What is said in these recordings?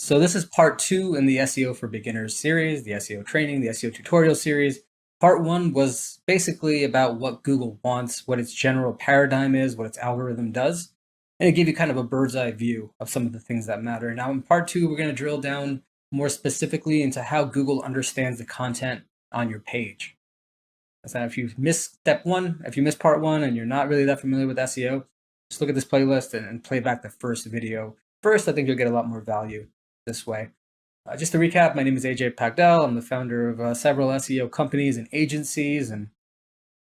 So this is part 2 in the SEO for Beginners series, the SEO training, the SEO tutorial series. Part 1 was basically about what Google wants, what its general paradigm is, what its algorithm does. And it gave you kind of a bird's eye view of some of the things that matter. Now in part 2, we're going to drill down more specifically into how Google understands the content on your page. So if you missed step 1, if you missed part 1 and you're not really that familiar with SEO, just look at this playlist and play back the first video. First, I think you'll get a lot more value this way. Just to recap, my name is Ajay Paghdal. I'm the founder of several SEO companies and agencies. And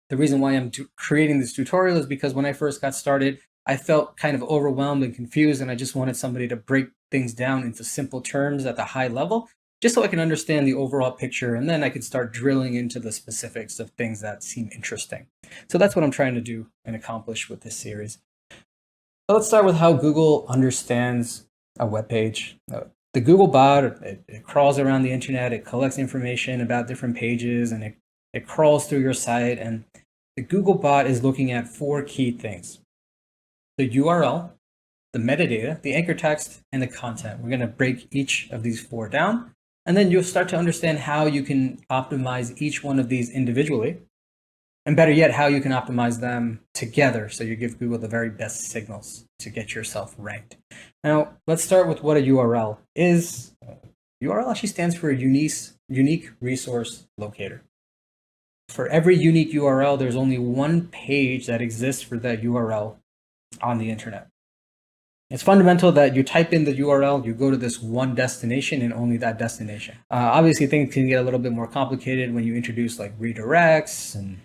the reason why I'm creating this tutorial is because when I first got started, I felt kind of overwhelmed and confused, and I just wanted somebody to break things down into simple terms at the high level, just so I can understand the overall picture, and then I could start drilling into the specifics of things that seem interesting. So that's what I'm trying to do and accomplish with this series. So let's start with how Google understands a web page. The Google bot, it crawls around the internet, it collects information about different pages, and it crawls through your site. And the Google bot is looking at 4 key things: the URL, the metadata, the anchor text, and the content. We're going to break each of these 4 down, and then you'll start to understand how you can optimize each one of these individually, and better yet, how you can optimize them together so you give Google the very best signals to get yourself ranked. Now, let's start with what a URL is. URL actually stands for a unique resource locator. For every unique URL, there's only one page that exists for that URL on the internet. It's fundamental that you type in the URL, you go to this one destination and only that destination. Obviously, things can get a little bit more complicated when you introduce like redirects and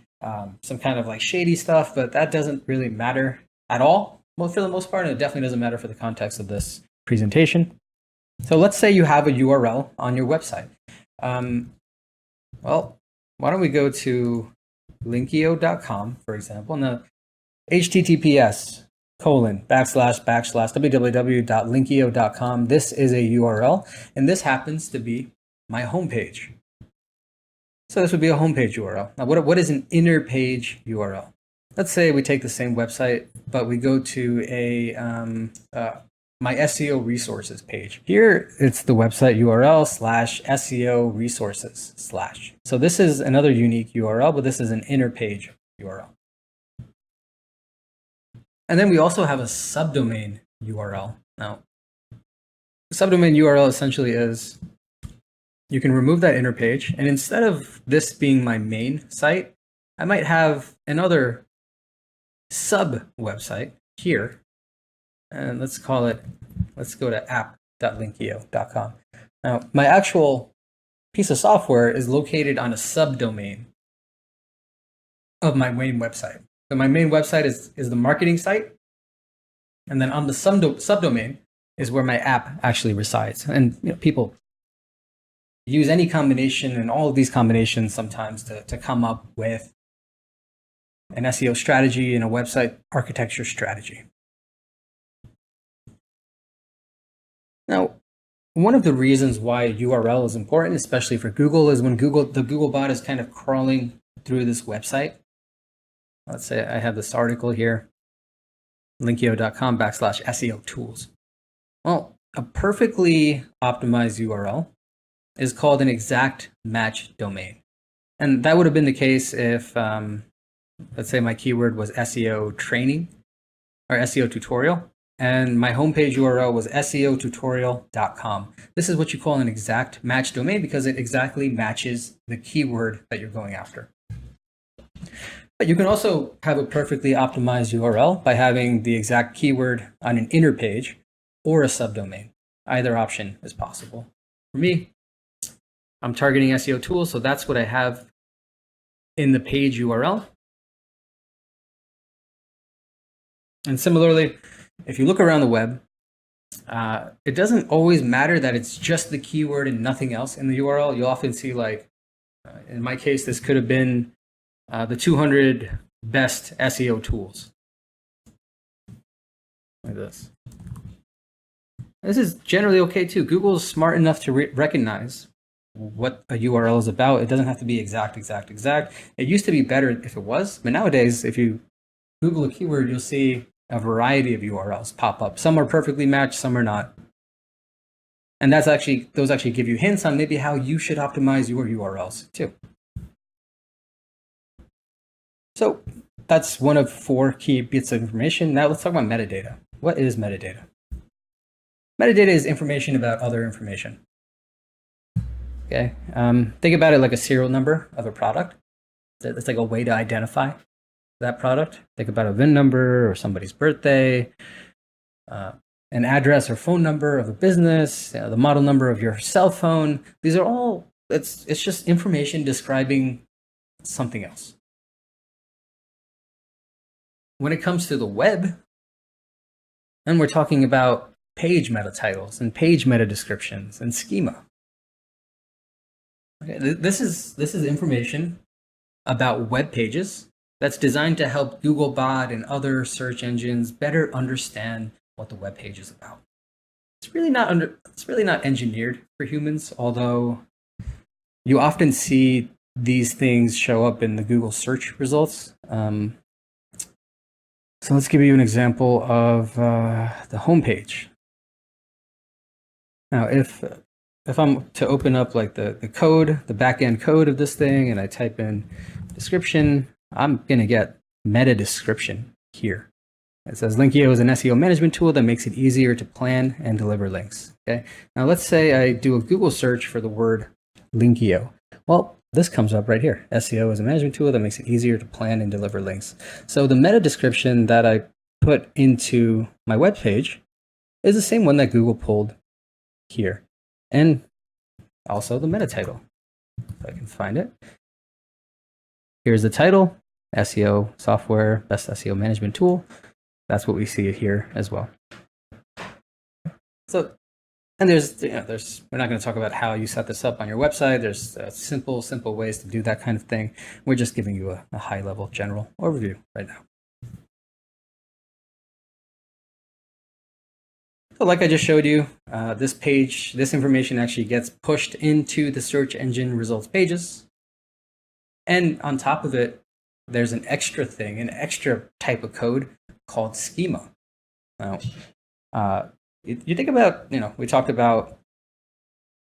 some kind of like shady stuff, but that doesn't really matter at all. Well, for the most part, and it definitely doesn't matter for the context of this presentation. So let's say you have a URL on your website. Well, why don't we go to Linkio.com, for example, and the https://www.linkio.com. This is a URL, and this happens to be my homepage. So this would be a homepage URL. Now, what is an inner page URL? Let's say we take the same website, but we go to a my SEO resources page. Here, it's the website URL /SEO resources /. So this is another unique URL, but this is an inner page URL. And then we also have a subdomain URL. Now, the subdomain URL essentially is, you can remove that inner page, and instead of this being my main site, I might have another sub website here, and let's go to app.linkio.com. Now, my actual piece of software is located on a subdomain of my main website. So my main website is the marketing site, and then on the subdomain is where my app actually resides. And people use any combination and all of these combinations sometimes to come up with an SEO strategy and a website architecture strategy. Now, one of the reasons why URL is important, especially for Google, is when the Google bot is kind of crawling through this website. Let's say I have this article here, linkio.com /SEO tools. Well, a perfectly optimized URL is called an exact match domain. And that would have been the case if, let's say my keyword was SEO training or SEO tutorial, and my homepage URL was seotutorial.com. This is what you call an exact match domain because it exactly matches the keyword that you're going after. But you can also have a perfectly optimized URL by having the exact keyword on an inner page or a subdomain. Either option is possible. For me, I'm targeting SEO tools, so that's what I have in the page URL. And similarly, if you look around the web, it doesn't always matter that it's just the keyword and nothing else in the URL. You'll often see, like, in my case, this could have been the 200 best SEO tools. Like this. This is generally okay too. Google is smart enough to recognize what a URL is about. It doesn't have to be exact. It used to be better if it was, but nowadays, if you Google a keyword, you'll see a variety of URLs pop up. Some are perfectly matched, some are not. And those actually give you hints on maybe how you should optimize your URLs too. So that's one of 4 key bits of information. Now let's talk about metadata. What is metadata? Metadata is information about other information. Okay, think about it like a serial number of a product. It's like a way to identify that product. Think about a VIN number or somebody's birthday, an address or phone number of a business, the model number of your cell phone. These are all, it's just information describing something else. When it comes to the web, then we're talking about page meta titles and page meta descriptions and schema. Okay, this is information about web pages that's designed to help Googlebot and other search engines better understand what the web page is about. It's really not engineered for humans, although you often see these things show up in the Google search results. So let's give you an example of the homepage. Now, if I'm to open up like the code, the backend code of this thing, and I type in description, I'm gonna get meta description here. It says Linkio is an SEO management tool that makes it easier to plan and deliver links. Okay. Now let's say I do a Google search for the word Linkio. Well, this comes up right here. SEO is a management tool that makes it easier to plan and deliver links. So the meta description that I put into my web page is the same one that Google pulled here. And also the meta title, if I can find it. Here's the title, SEO software, best SEO management tool. That's what we see here as well. So, and we're not going to talk about how you set this up on your website. There's simple ways to do that kind of thing. We're just giving you a high level general overview right now. So like I just showed you, this information actually gets pushed into the search engine results pages. And on top of it, there's an extra type of code called schema. Now, you think about, we talked about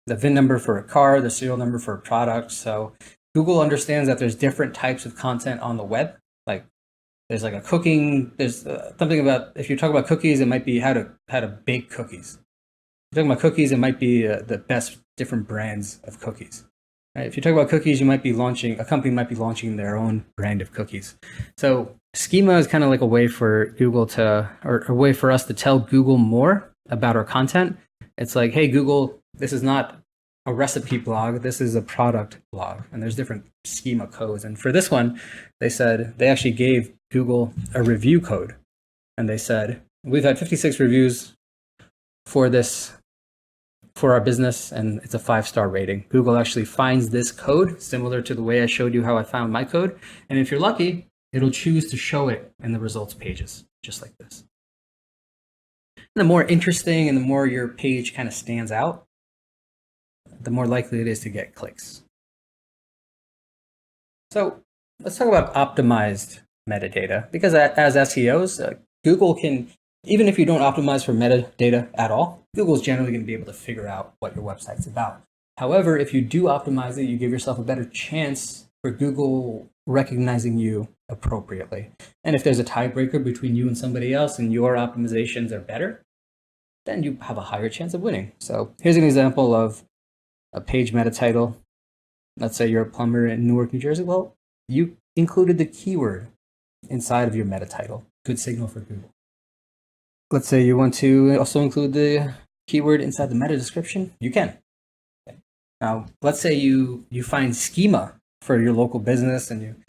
the VIN number for a car, the serial number for a product. So Google understands that there's different types of content on the web. Like there's like a cooking, there's something about, if you talk about cookies, it might be how to bake cookies. If you're talking about cookies, it might be the best different brands of cookies. Right? If you talk about cookies, a company might be launching their own brand of cookies. So schema is kind of like a way for Google or a way for us to tell Google more about our content. It's like, hey, Google, this is not a recipe blog. This is a product blog. And there's different schema codes. And for this one, they actually gave Google a review code. And they said, we've had 56 reviews for our business, and it's a 5-star rating. Google actually finds this code similar to the way I showed you how I found my code. And if you're lucky, it'll choose to show it in the results pages, just like this. And the more interesting and the more your page kind of stands out, the more likely it is to get clicks. So let's talk about optimized metadata, because as SEOs, Google can, even if you don't optimize for metadata at all, Google is generally going to be able to figure out what your website's about. However, if you do optimize it, you give yourself a better chance for Google recognizing you appropriately. And if there's a tiebreaker between you and somebody else and your optimizations are better, then you have a higher chance of winning. So here's an example of a page meta title. Let's say you're a plumber in Newark, New Jersey. Well, you included the keyword inside of your meta title. Good signal for Google. Let's say you want to also include the keyword inside the meta description. You can. Okay. Now, let's say you find schema for your local business, and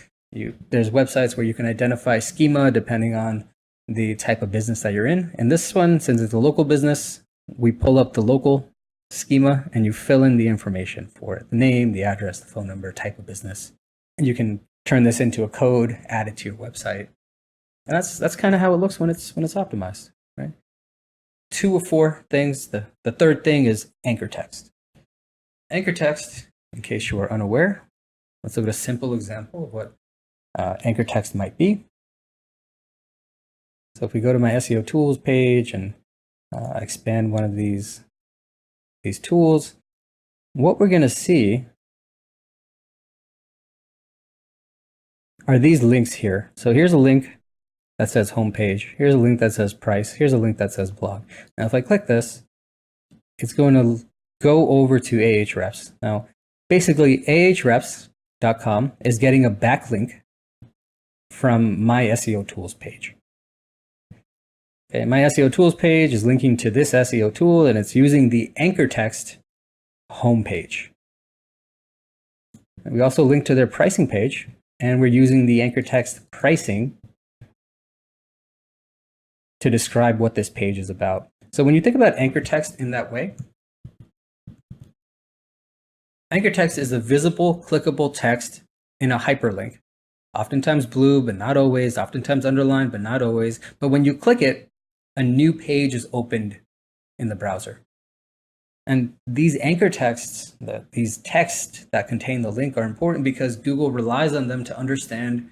there's websites where you can identify schema depending on the type of business that you're in. And this one, since it's a local business, we pull up the local schema and you fill in the information for it: the name, the address, the phone number, type of business. And you can turn this into a code, add it to your website. And that's kind of how it looks when it's optimized, right? 2 of 4 things. The third thing is anchor text. Anchor text, in case you are unaware, let's look at a simple example of what anchor text might be. So if we go to my SEO tools page and expand one of these these tools, what we're going to see are these links here. So here's a link that says homepage. Here's a link that says price. Here's a link that says blog. Now, if I click this, it's going to go over to Ahrefs. Now, basically, ahrefs.com is getting a backlink from my SEO tools page. Okay, my SEO tools page is linking to this SEO tool, and it's using the anchor text homepage. And we also link to their pricing page, and we're using the anchor text pricing to describe what this page is about. So when you think about anchor text in that way, anchor text is a visible, clickable text in a hyperlink. Oftentimes blue, but not always. Oftentimes underlined, but not always. But when you click it, a new page is opened in the browser. And these anchor texts, these texts that contain the link are important because Google relies on them to understand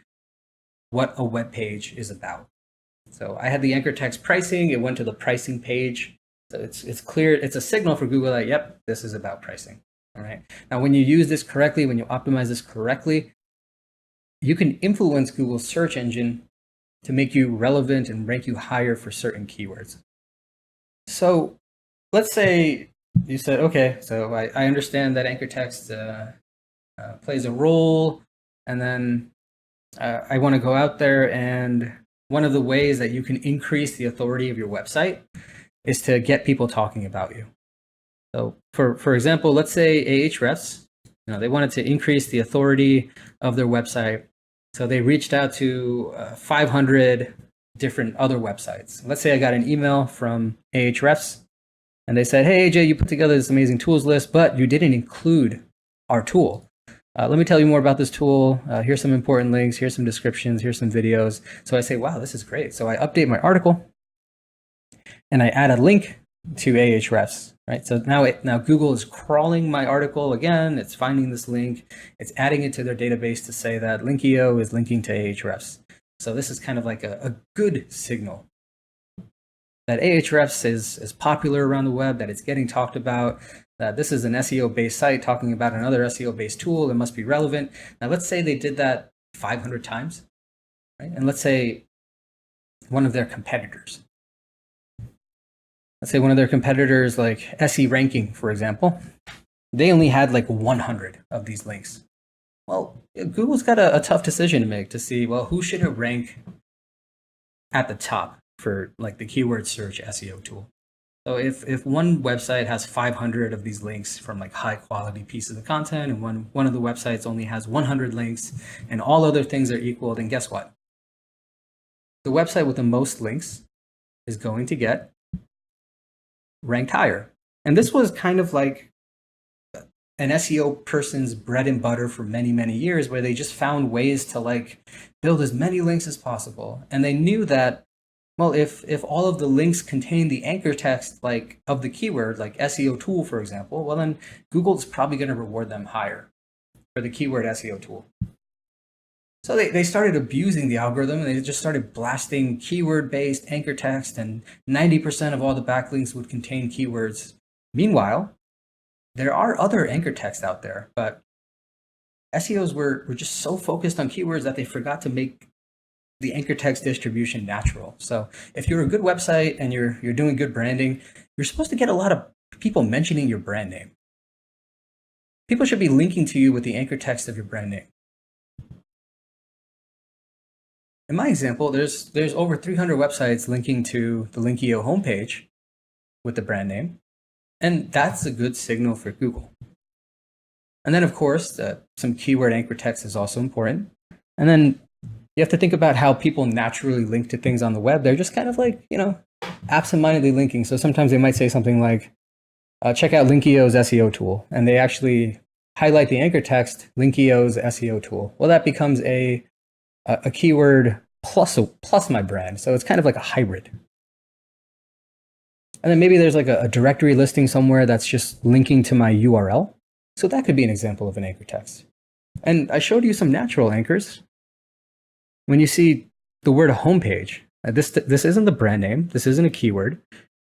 what a web page is about. So I had the anchor text pricing, it went to the pricing page. So it's clear, it's a signal for Google that, yep, this is about pricing. All right. Now, when you use this correctly, when you optimize this correctly, you can influence Google's search engine to make you relevant and rank you higher for certain keywords. So let's say you said, okay, so I understand that anchor text plays a role, and then I want to go out there, and one of the ways that you can increase the authority of your website is to get people talking about you. So for example, let's say Ahrefs, they wanted to increase the authority of their website. So they reached out to 500 different other websites. Let's say I got an email from Ahrefs, and they said, hey, AJ, you put together this amazing tools list, but you didn't include our tool. Let me tell you more about this tool. Here's some important links. Here's some descriptions. Here's some videos. So I say, wow, this is great. So I update my article, and I add a link to Ahrefs, right? So now Google is crawling my article again. It's finding this link. It's adding it to their database to say that Linkio is linking to Ahrefs. So this is kind of like a good signal that Ahrefs is popular around the web, that it's getting talked about, that this is an SEO-based site talking about another SEO-based tool that must be relevant. Now, let's say they did that 500 times, right? And let's say one of their competitors, like SE Ranking, for example, they only had like 100 of these links. Well, Google's got a tough decision to make to see, well, who should it rank at the top for like the keyword search SEO tool. So if one website has 500 of these links from like high quality pieces of content, and one of the websites only has 100 links and all other things are equal, then guess what? The website with the most links is going to get ranked higher. And this was kind of like an SEO person's bread and butter for many, many years, where they just found ways to like build as many links as possible. And they knew that, well, if all of the links contain the anchor text like of the keyword, like SEO tool, for example, well, then Google's probably going to reward them higher for the keyword SEO tool. So they started abusing the algorithm, and they just started blasting keyword-based anchor text, and 90% of all the backlinks would contain keywords. Meanwhile, there are other anchor texts out there, but SEOs were just so focused on keywords that they forgot to make the anchor text distribution natural. So if you're a good website and you're doing good branding, you're supposed to get a lot of people mentioning your brand name. People should be linking to you with the anchor text of your brand name. In my example, there's over 300 websites linking to the Linkio homepage with the brand name, and that's a good signal for Google. And then, of course, some keyword anchor text is also important. And then you have to think about how people naturally link to things on the web. They're just kind of like, absentmindedly linking. So sometimes they might say something like, check out Linkio's SEO tool, and they actually highlight the anchor text, Linkio's SEO tool. Well, that becomes a keyword plus my brand. So it's kind of like a hybrid. And then maybe there's like a directory listing somewhere that's just linking to my URL. So that could be an example of an anchor text. And I showed you some natural anchors. When you see the word homepage, this isn't the brand name. This isn't a keyword.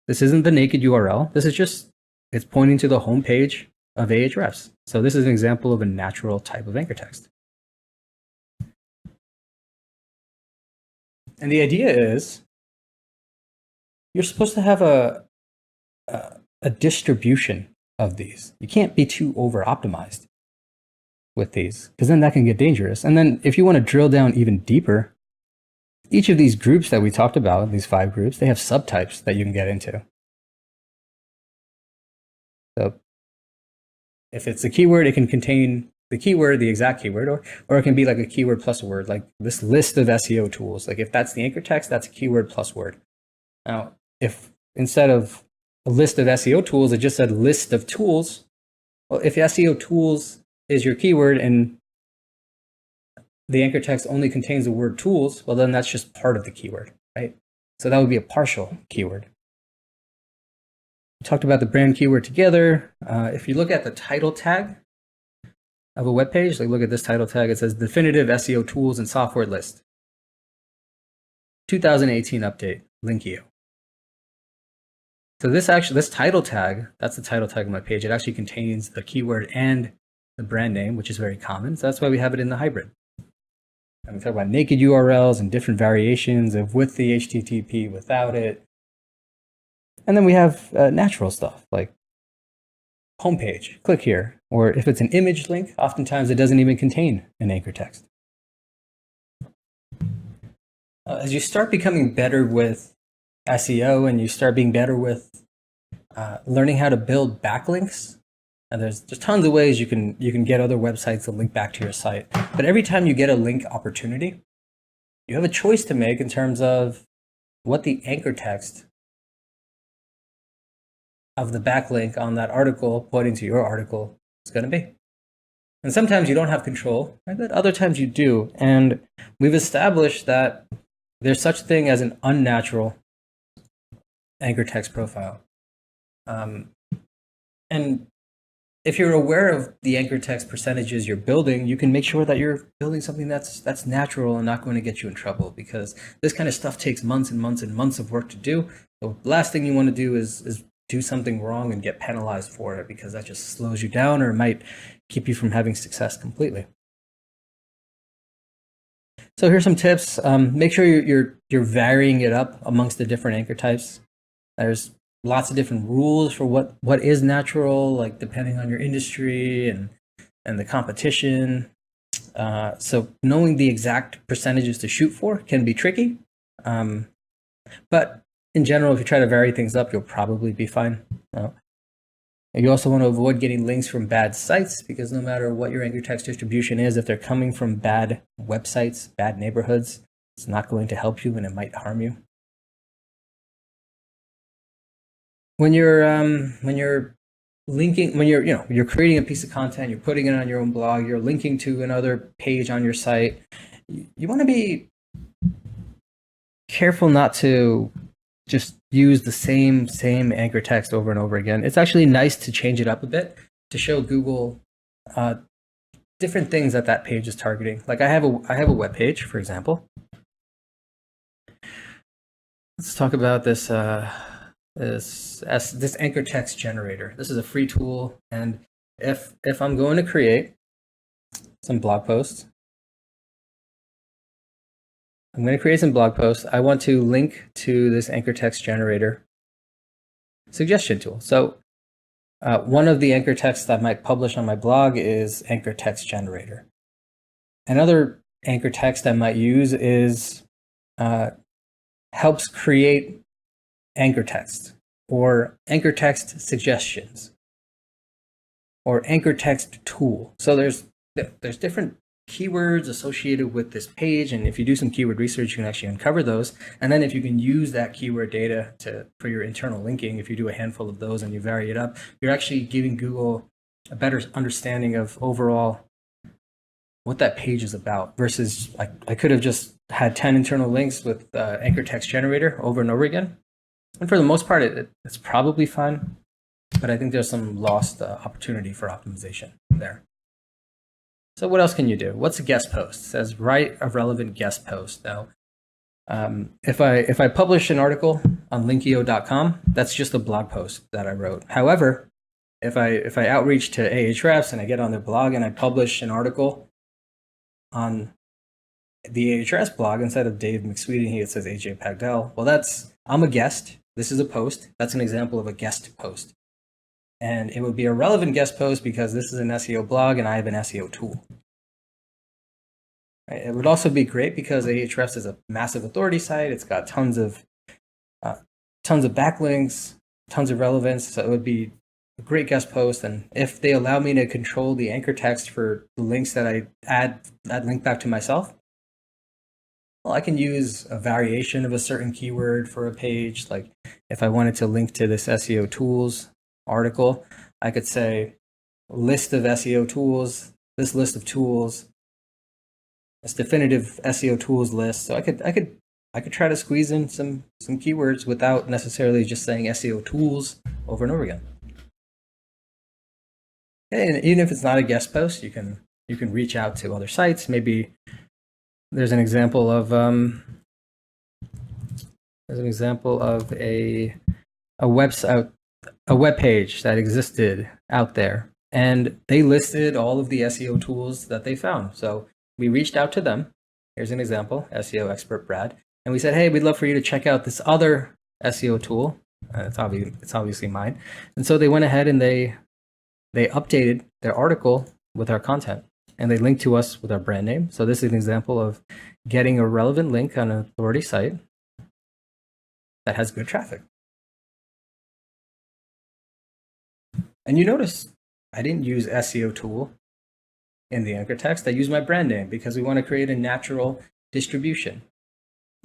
This isn't the naked URL. This is just it's pointing to the home page of Ahrefs. So this is an example of a natural type of anchor text. And the idea is you're supposed to have a distribution of these. You can't be too over optimized with these, because then that can get dangerous. And then if you want to drill down even deeper, each of these groups that we talked about, these 5 groups, they have subtypes that you can get into. So if it's a keyword, it can contain the keyword, the exact keyword, or it can be like a keyword plus a word, like this list of SEO tools. Like if that's the anchor text, that's a keyword plus word. Now, if instead of a list of SEO tools, it just said list of tools, well, if SEO tools is your keyword and the anchor text only contains the word tools, well, then that's just part of the keyword, right? So that would be a partial keyword. We talked about the brand keyword together. If you look at the title tag of a web page, like look at this title tag, it says definitive SEO tools and software list. 2018 update, Linkio. So this title tag, that's the title tag of my page. It actually contains the keyword and the brand name, which is very common. So that's why we have it in the hybrid. And we talk about naked URLs and different variations of with the HTTP, without it. And then we have natural stuff like homepage, click here. Or if it's an image link, oftentimes it doesn't even contain an anchor text. As you start becoming better with SEO and you start being better with learning how to build backlinks, and there's tons of ways you can get other websites to link back to your site. But every time you get a link opportunity, you have a choice to make in terms of what the anchor text of the backlink on that article pointing to your article is going to be. And sometimes you don't have control, right? But other times you do. And we've established that there's such a thing as an unnatural anchor text profile. And if you're aware of the anchor text percentages you're building, you can make sure that you're building something that's natural and not going to get you in trouble, because this kind of stuff takes months and months and months of work to do. The last thing you want to do is do something wrong and get penalized for it, because that just slows you down or might keep you from having success completely. So here's some tips. Make sure you're varying it up amongst the different anchor types. There's lots of different rules for what is natural, like depending on your industry and the competition. So knowing the exact percentages to shoot for can be tricky. But in general, if you try to vary things up, you'll probably be fine. You also want to avoid getting links from bad sites, because no matter what your anchor text distribution is, if they're coming from bad websites, bad neighborhoods, it's not going to help you and it might harm you. When you're linking, when you're creating a piece of content, you're putting it on your own blog, you're linking to another page on your site, you want to be careful not to just use the same anchor text over and over again. It's actually nice to change it up a bit to show Google different things that page is targeting. Like I have a web page, for example. Let's talk about this this anchor text generator. This is a free tool, and if I'm going to create some blog posts, I want to link to this anchor text generator suggestion tool. So one of the anchor texts I might publish on my blog is anchor text generator. Another anchor text I might use is helps create anchor text, or anchor text suggestions, or anchor text tool. So there's different keywords associated with this page, and if you do some keyword research, you can actually uncover those. And then if you can use that keyword data for your internal linking, if you do a handful of those and you vary it up, you're actually giving Google a better understanding of overall what that page is about, versus I could have just had 10 internal links with anchor text generator over and over again. And for the most part, it's probably fine, but I think there's some lost opportunity for optimization there. So what else can you do? What's a guest post? It says write a relevant guest post. Now, if I publish an article on Linkio.com, that's just a blog post that I wrote. However, if I outreach to Ahrefs and I get on their blog and I publish an article on the Ahrefs blog instead of Dave McSweeney, here it says Ajay Paghdal. Well, I'm a guest. This is a post. That's an example of a guest post. And it would be a relevant guest post because this is an SEO blog and I have an SEO tool. Right? It would also be great because Ahrefs is a massive authority site. It's got tons of backlinks, tons of relevance. So it would be a great guest post. And if they allow me to control the anchor text for the links that I add link back to myself, well, I can use a variation of a certain keyword for a page. Like if I wanted to link to this SEO tools article, I could say list of SEO tools, this list of tools, this definitive SEO tools list. So I could try to squeeze in some keywords without necessarily just saying SEO tools over and over again. And even if it's not a guest post, you can reach out to other sites. Maybe there's an example of a web page that existed out there, and they listed all of the SEO tools that they found. So we reached out to them. Here's an example, SEO expert Brad, and we said, hey, we'd love for you to check out this other SEO tool. It's obviously mine. And so they went ahead and they updated their article with our content, and they linked to us with our brand name. So this is an example of getting a relevant link on an authority site that has good traffic. And you notice I didn't use SEO tool in the anchor text. I used my brand name because we want to create a natural distribution.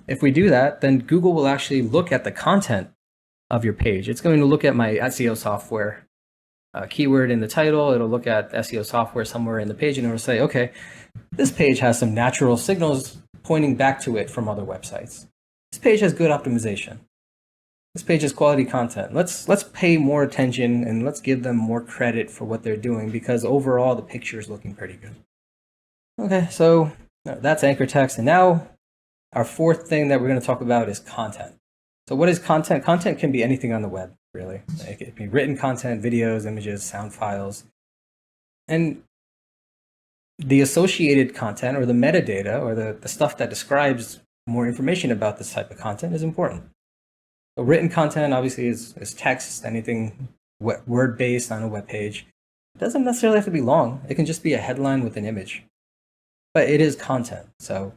If we do that, then Google will actually look at the content of your page. It's going to look at my SEO software keyword in the title. It'll look at SEO software somewhere in the page, and it'll say, okay, this page has some natural signals pointing back to it from other websites. This page has good optimization. This page has quality content. Let's pay more attention and let's give them more credit for what they're doing because overall the picture is looking pretty good. Okay, so that's anchor text. And now our fourth thing that we're going to talk about is content. So what is content? Content can be anything on the web, really. It can be written content, videos, images, sound files. And the associated content or the metadata or the stuff that describes more information about this type of content is important. So written content obviously is text, anything word-based on a web page. It doesn't necessarily have to be long. It can just be a headline with an image. But it is content. So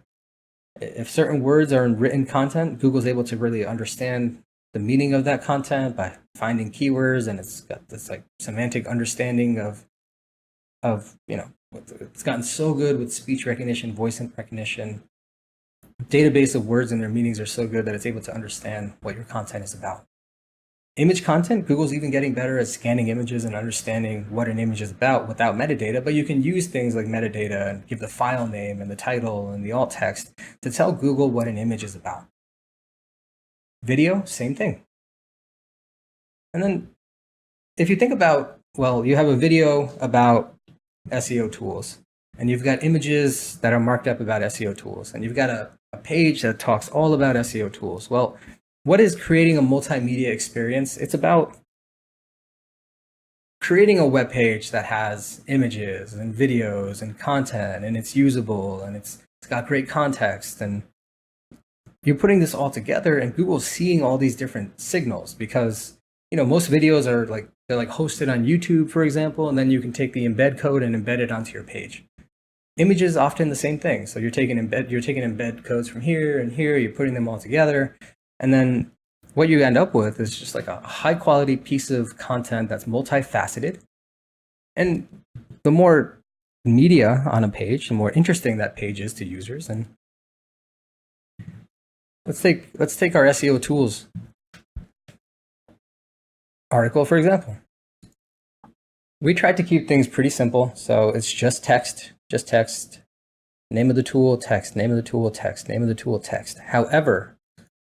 if certain words are in written content, Google's able to really understand the meaning of that content by finding keywords, and it's got this like semantic understanding of it's gotten so good with speech recognition, voice recognition. Database of words and their meanings are so good that it's able to understand what your content is about. Image content, Google's even getting better at scanning images and understanding what an image is about without metadata, but you can use things like metadata and give the file name and the title and the alt text to tell Google what an image is about. Video, same thing. And then if you think about, well, you have a video about SEO tools, and you've got images that are marked up about SEO tools, and you've got a page that talks all about SEO tools. Well, what is creating a multimedia experience? It's about creating a web page that has images and videos and content, and it's usable, and it's got great context, and you're putting this all together, and Google's seeing all these different signals because most videos are they're hosted on YouTube, for example, and then you can take the embed code and embed it onto your page. Images often the same thing. So you're taking embed codes from here and here, you're putting them all together, and then what you end up with is just like a high quality piece of content that's multifaceted. And the more media on a page, the more interesting that page is to users. And let's take our SEO tools article, for example. We tried to keep things pretty simple. So it's just text, name of the tool, text, name of the tool, text, name of the tool, text. However,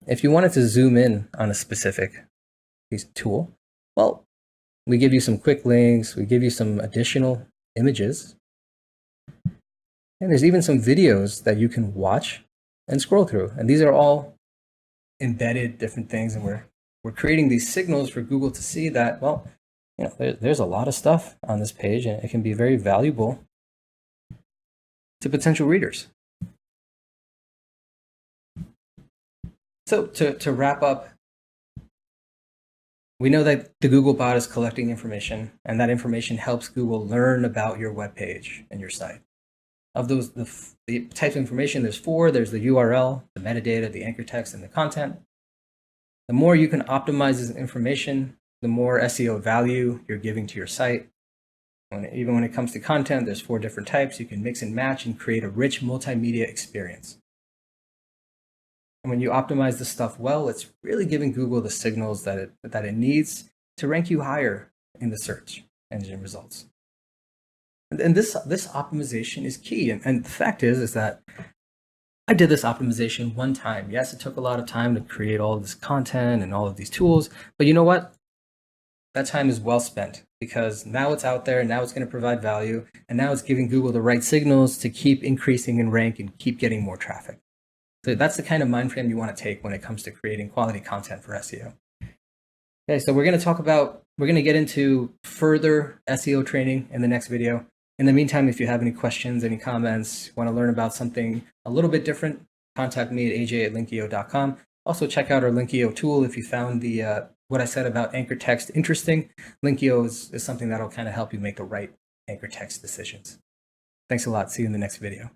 if you wanted to zoom in on a specific tool, well, we give you some quick links, we give you some additional images, and there's even some videos that you can watch and scroll through. And these are all embedded different things, and we're creating these signals for Google to see that, well, there's a lot of stuff on this page, and it can be very valuable to potential readers. So to wrap up, we know that the Google bot is collecting information, and that information helps Google learn about your web page and your site. Of those, the types of information, there's four. There's the URL, the metadata, the anchor text, and the content. The more you can optimize this information, the more SEO value you're giving to your site. Even when it comes to content, there's four different types. You can mix and match and create a rich multimedia experience. And when you optimize this stuff well, it's really giving Google the signals that it needs to rank you higher in the search engine results. And this optimization is key. And the fact is that I did this optimization one time. Yes, it took a lot of time to create all of this content and all of these tools, but you know what? That time is well spent, because now it's out there, now it's going to provide value, and now it's giving Google the right signals to keep increasing in rank and keep getting more traffic. So that's the kind of mind frame you want to take when it comes to creating quality content for SEO. Okay, so we're going to get into further SEO training in the next video. In the meantime, if you have any questions, any comments, want to learn about something a little bit different, contact me at aj@linkio.com. Also check out our Linkio tool if you found the what I said about anchor text interesting. Linkio is something that'll kind of help you make the right anchor text decisions. Thanks a lot. See you in the next video.